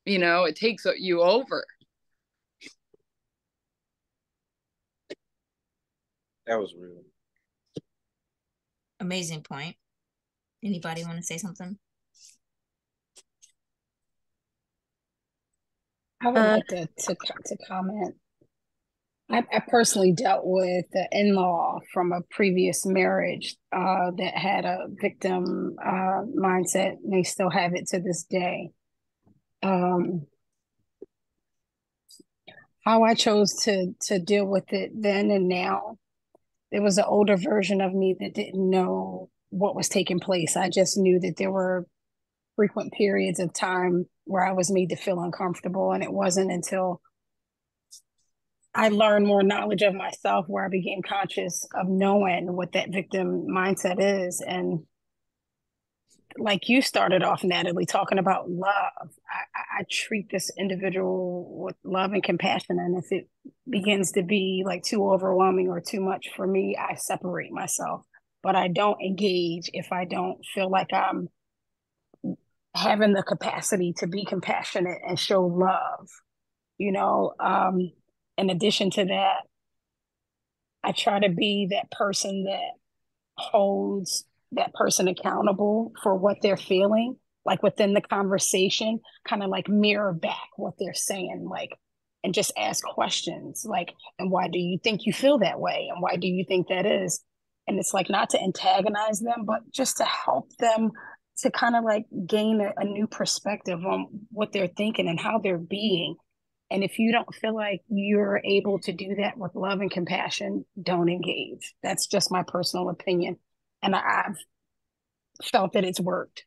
You know, it takes you over. That was real. Amazing point. Anybody want to say something? I would like to comment. I personally dealt with the in-law from a previous marriage that had a victim mindset, and they still have it to this day. How I chose to deal with it then and now, there was an older version of me that didn't know what was taking place. I just knew that there were frequent periods of time where I was made to feel uncomfortable, and it wasn't until I learned more knowledge of myself where I became conscious of knowing what that victim mindset is. And like you started off, Natalie, talking about love, I treat this individual with love and compassion. And if it begins to be like too overwhelming or too much for me, I separate myself. But I don't engage if I don't feel like I'm having the capacity to be compassionate and show love. You know, in addition to that, I try to be that person that holds that person accountable for what they're feeling, like within the conversation, kind of like mirror back what they're saying, like, and just ask questions like, and why do you think you feel that way? And why do you think that is? And it's like not to antagonize them, but just to help them to kind of like gain a new perspective on what they're thinking and how they're being. And if you don't feel like you're able to do that with love and compassion, don't engage. That's just my personal opinion. And I've felt that it's worked.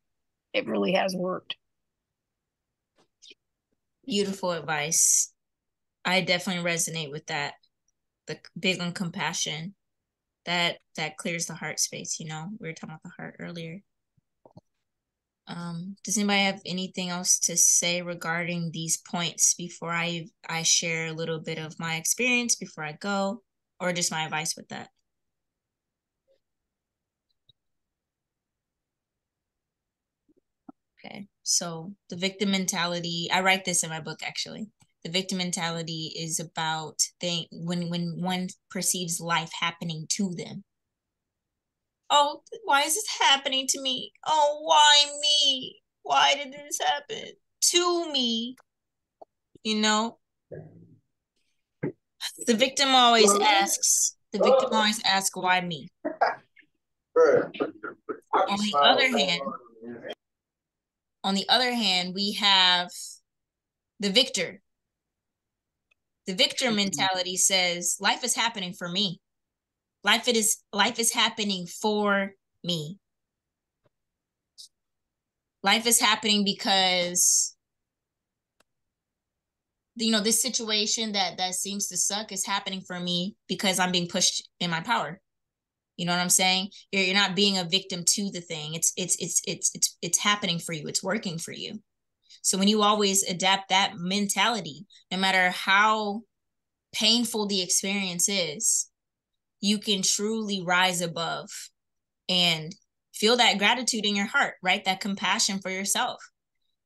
It really has worked. Beautiful advice. I definitely resonate with that. The big on compassion. That clears the heart space, you know. We were talking about the heart earlier. Does anybody have anything else to say regarding these points before I share a little bit of my experience before I go, or just my advice with that? Okay, so the victim mentality, I write this in my book actually. The victim mentality is about when one perceives life happening to them. Oh, why is this happening to me? Oh, why me? Why did this happen to me? You know, the victim always asks, why me? On the other hand, we have the victor. The victor mentality says, life is happening for me. Life is happening for me. Life is happening because, you know, this situation that seems to suck is happening for me because I'm being pushed in my power. You know what I'm saying? You're not being a victim to the thing. It's happening for you. It's working for you. So when you always adapt that mentality, no matter how painful the experience is, you can truly rise above and feel that gratitude in your heart, right? That compassion for yourself.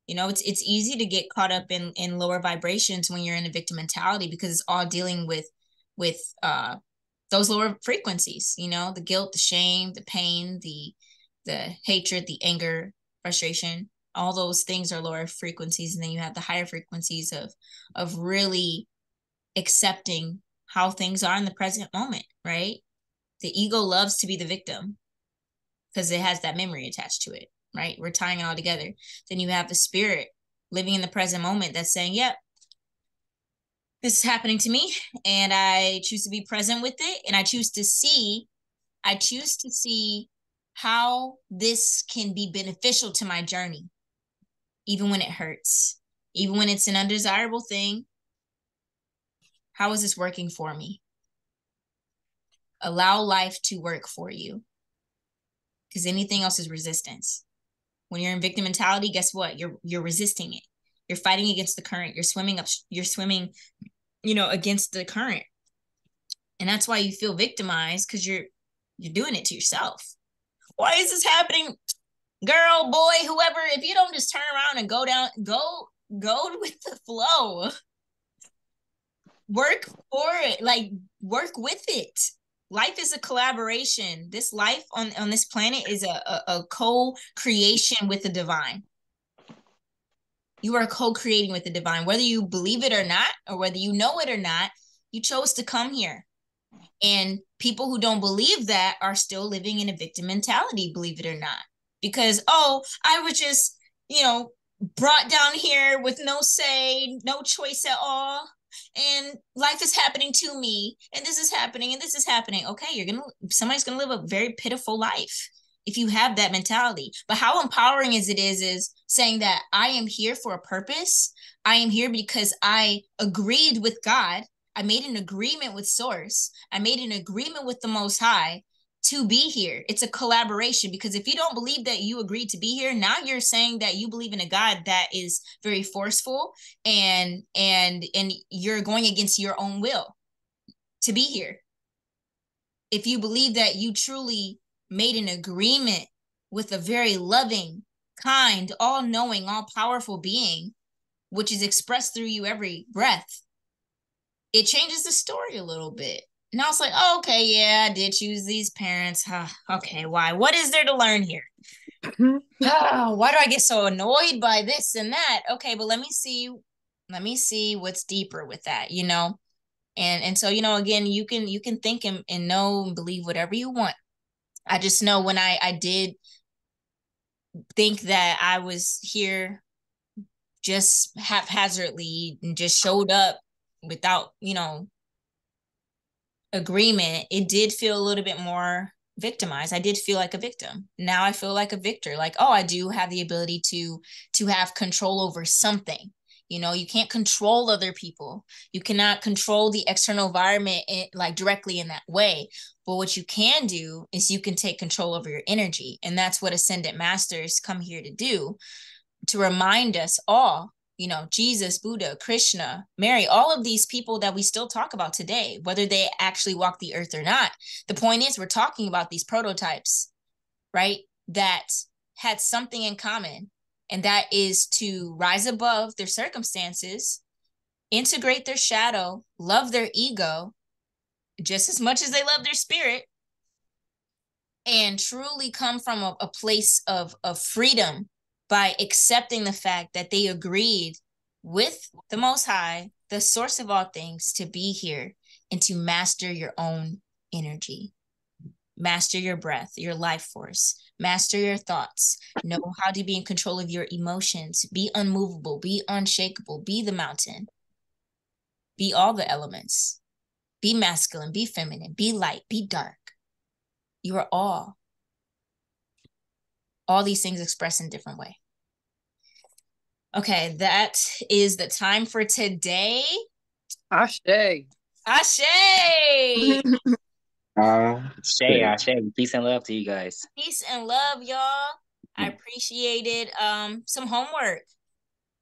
You know, it's easy to get caught up in lower vibrations when you're in a victim mentality because it's all dealing with those lower frequencies, you know, the guilt, the shame, the pain, the hatred, the anger, frustration. All those things are lower frequencies. And then you have the higher frequencies of really accepting how things are in the present moment, right? The ego loves to be the victim because it has that memory attached to it, right? We're tying it all together. Then you have the spirit living in the present moment that's saying, yep, this is happening to me and I choose to be present with it. And I choose to see how this can be beneficial to my journey, even when it hurts, even when it's an undesirable thing. How is this working for me? Allow life to work for you, because anything else is resistance. When you're in victim mentality, guess what? You're resisting it. You're fighting against the current. You're swimming, against the current. And that's why you feel victimized, because you're doing it to yourself. Why is this happening? Girl, boy, whoever, if you don't just turn around and go with the flow. Work for it. Like, work with it. Life is a collaboration. This life on this planet is a co-creation with the divine. You are co-creating with the divine. Whether you believe it or not, or whether you know it or not, you chose to come here. And people who don't believe that are still living in a victim mentality, believe it or not. Because, I was just, brought down here with no say, no choice at all. And life is happening to me, and this is happening, and this is happening. Okay, somebody's gonna live a very pitiful life if you have that mentality. But how empowering is saying that I am here for a purpose. I am here because I agreed with God. I made an agreement with Source. I made an agreement with the Most High to be here. It's a collaboration, because if you don't believe that you agreed to be here, now you're saying that you believe in a God that is very forceful, and you're going against your own will to be here. If you believe that you truly made an agreement with a very loving, kind, all-knowing, all-powerful being, which is expressed through you every breath, it changes the story a little bit. And I was like, oh, okay, yeah, I did choose these parents. Okay, why? What is there to learn here? Why do I get so annoyed by this and that? Okay, but let me see what's deeper with that, And so, again, you can think and know and believe whatever you want. I just know when I did think that I was here just haphazardly and just showed up without, agreement, it did feel a little bit more victimized. I did feel like a victim. Now I feel like a victor. Like, I do have the ability to have control over something. You can't control other people. You cannot control the external environment directly in that way. But what you can do is you can take control over your energy. And that's what Ascendant Masters come here to do, to remind us all, Jesus, Buddha, Krishna, Mary, all of these people that we still talk about today, whether they actually walk the earth or not. The point is, we're talking about these prototypes, right? That had something in common, and that is to rise above their circumstances, integrate their shadow, love their ego just as much as they love their spirit, and truly come from a place of freedom by accepting the fact that they agreed with the Most High, the source of all things, to be here and to master your own energy, master your breath, your life force, master your thoughts, know how to be in control of your emotions, be unmovable, be unshakable, be the mountain, be all the elements, be masculine, be feminine, be light, be dark. You are all these things expressed in a different way. Okay, that is the time for today. Ashe. Ashe. Ashe. Peace and love to you guys. Peace and love, y'all. I appreciated some homework.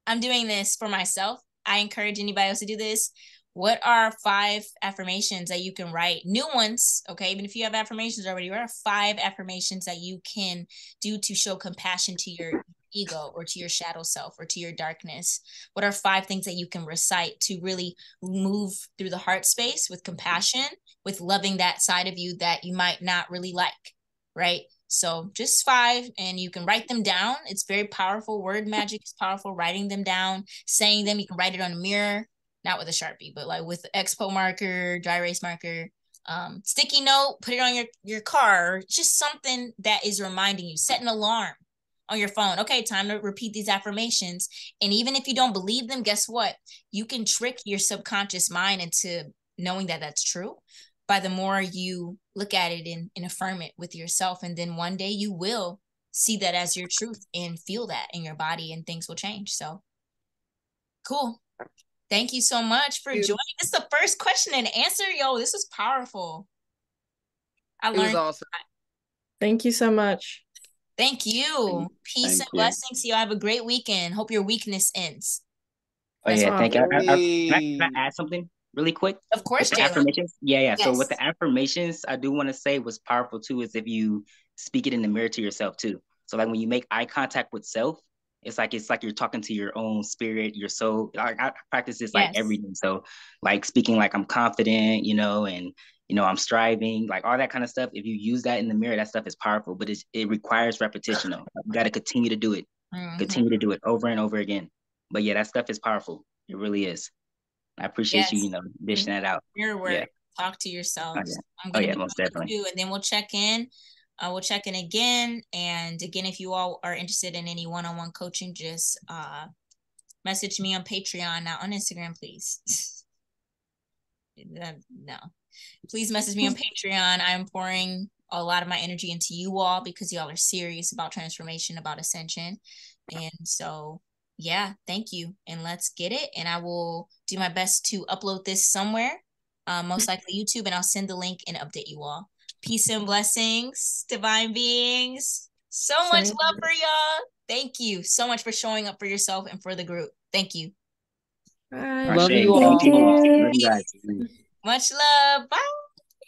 I'm doing this for myself. I encourage anybody else to do this. What are 5 affirmations that you can write? New ones, okay? Even if you have affirmations already, what are 5 affirmations that you can do to show compassion to your ego or to your shadow self or to your darkness? What are 5 things that you can recite to really move through the heart space with compassion, with loving that side of you that you might not really like, right? So just 5, and you can write them down. It's very powerful. Word magic is powerful. Writing them down, saying them. You can write it on a mirror, not with a Sharpie, but like with expo marker, dry erase marker, sticky note, put it on your car, just something that is reminding you. Set an alarm on your phone. Okay, time to repeat these affirmations. And even if you don't believe them, guess what? You can trick your subconscious mind into knowing that that's true by the more you look at it and affirm it with yourself. And then one day you will see that as your truth and feel that in your body, and things will change. So cool. Thank you so much for joining. This is the first question and answer. Yo, this was powerful. I It was learned. awesome. Thank you so much. Thank you. Peace and blessings to you. Have a great weekend. Hope your weakness ends. Oh yeah, thank you. Can I add something really quick? Of course, with the affirmations. Yeah. Yes. So with the affirmations, I do want to say what's powerful too is if you speak it in the mirror to yourself too. So like when you make eye contact with self, it's like you're talking to your own spirit, your soul. I practice this like every day. So like speaking like I'm confident, and I'm striving, like all that kind of stuff. If you use that in the mirror, that stuff is powerful, but it requires repetition though. You got to continue to do it. Continue to do it over and over again. But yeah, that stuff is powerful. It really is. I appreciate you, dishing that out. Mirror work. Yeah. Talk to yourselves. I'm gonna be most definitely. and then we'll check in. We'll check in again. And again, if you all are interested in any one-on-one coaching, just message me on Patreon, not on Instagram, please. No. Please message me on Patreon. I'm pouring a lot of my energy into you all because y'all are serious about transformation, about ascension. And so yeah, thank you. And let's get it. And I will do my best to upload this somewhere, most likely YouTube, and I'll send the link and update you all. Peace and blessings, divine beings. So much love for y'all. Thank you so much for showing up for yourself and for the group. Thank you. Bye. Love you all. Love you guys. Much love. Bye.